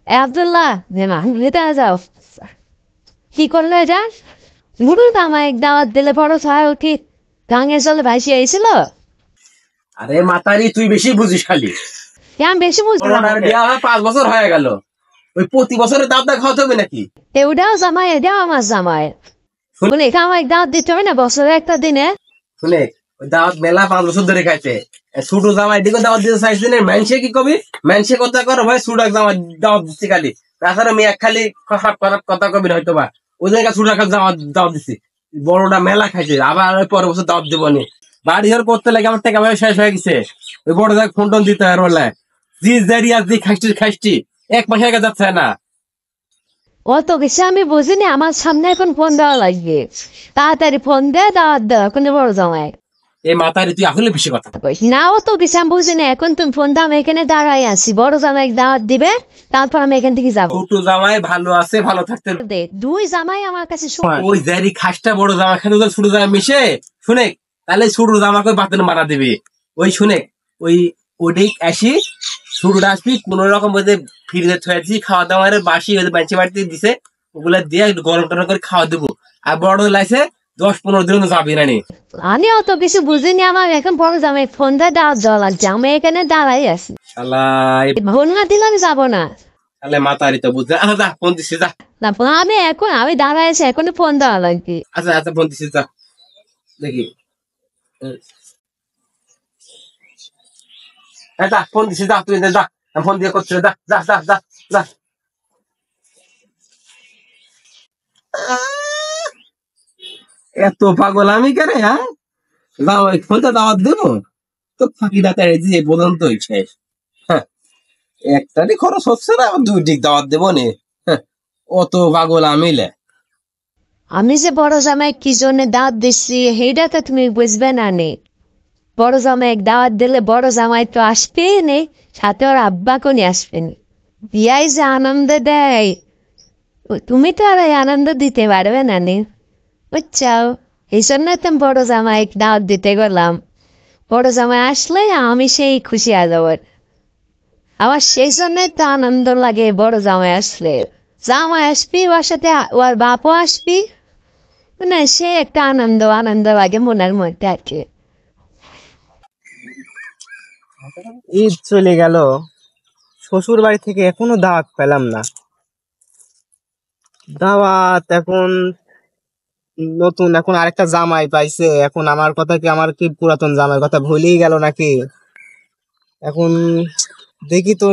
আব্দুল্লাহ এটা যাও কি করলো এটা মুরুল আমায় দাওয়াত দিলে বড় সাহেব কি গাঙে জলে ভাসি আইছিল আরে মাতারি তুই বেশি বুঝিস খালি আমি বেশি বুঝলাম বিয়া 5 বছর হয়ে গেল ওই প্রতি বছরে দাওয়াত খাওয়াতে হবে নাকি এটাও জামাই এটাও আমার জামাই শুনে আমায় দাওয়াত দিতে হবে না বছরে একটা দিনে শুনে ওই দাওয়াত মেলা 5 বছর ধরে খাইছে ছোট জামাই দিকে দাওয়াত দিতে চাইছি না মানুষে কি কবি মানুষে কথা কর ভাই ছোট জামাই দাওয়াত দিচ্ছি খালি তাছাড়া মেয়ে খালি খারাপ খারাপ কথা কবি হয়তো বা ওই জায়গায় ছোট দাওয়াত দিচ্ছি বড়টা মেলা খাইছে আবার পরের বছর দাওয়াত দিব নি বাড়ি ঘর করতে লাগে আমার টাকা শেষ হয়ে গেছে ওই বড় জায়গায় ফোন টোন দিতে হয় বলে জি জারি আজ দি খাইছি 1 মাস আগে যাচ্ছে না অত কিছু আমি বুঝিনি আমার সামনে এখন ফোন দেওয়া লাগবে তাড়াতাড়ি ফোন দে দাওয়াত দেওয়া কোনো বড় জামাই এই মাতারি তুই আসলে বেশি কথা না অত কিছু আমি বুঝিনি এখন তুমি ফোন দাও আমি এখানে দাঁড়াই আছি বড় জামাই দাওয়াত দিবে তারপর আমি এখান থেকে যাবো ছোট জামাই ভালো আছে ভালো থাকতে দুই জামাই আমার কাছে ওই জারি খাসটা বড় জামা খাতে ছোট জামা মিশে শুনে তাহলে ছোট জামাকে বাতন মারা দেবে ওই শুনে ওই ওটাই আসি শুরুটা আসবি কোন রকম ওদের ফিরে থয়েছি খাওয়া দাওয়ার বাসি ওদের বাঁচি বাড়িতে দিছে ওগুলা দিয়ে একটু গরম টরম করে খাওয়া দেবো আর বড় লাইছে 10-15 দিন যাবি না নি আমি অত কিছু বুঝিনি আমার এখন বড় জামাই ফোন দিয়ে দাওয়াত দেওয়া লাগছে আমি এখানে দাঁড়াই আছি ফোন না দিলে আমি যাবো না তাহলে মাতারি তো বুঝছে আচ্ছা যা ফোন দিচ্ছি যা না আমি দাঁড়াই আছি এখন ফোন দেওয়া লাগবে আচ্ছা আচ্ছা ফোন দিচ্ছি যা দেখি যা ফোন দিচ্ছি যা তুই যা ফোন দিয়ে করছিস যা যা যা যা যা এত পাগল আমি কেন হ্যাঁ ফোনটা দাওয়াত দেবো তো ফাঁকি দাঁতে দিয়ে বলুন তো শেষ হ্যাঁ একটারই খরচ হচ্ছে না 2 দিক দাওয়াত দেবো নে অত পাগল আমিলে আমি যে বড় জামাই কি জন্য দাওয়াত দিচ্ছি সেইটা তো তুমি বুঝবে না নে বড় জামাই দাওয়াত দিলে বড় জামাই তো আসবে নে সাথে ওর আব্বাকে নিয়ে আসবে নি বিয়াই যে আনন্দ দেয় তুমি তো আর আনন্দ দিতে পারবে না নে বুঝছাও এই জন্য তো বড় জামাই দাওয়াত দিতে গেলাম বড় জামাই আসলে আমি সেই খুশি হয়ে যাব আমার সেই জন্যই তো আনন্দ লাগে বড় জামাই আসলে জামাই আসবি ওর সাথে ওর বাপও আসবি মানে সে একটা আনন্দ লাগে মনের মধ্যে আর কি ঈদ চলে গেল শ্বশুর বাড়ি থেকে এখনো দাওয়াত পেলাম না দাওয়াত এখন নতুন এখন আরেকটা জামাই পাইছে এখন আমার কথা কি আমার কি পুরাতন জামাই কথা ভুলেই গেল নাকি এখন দেখি তো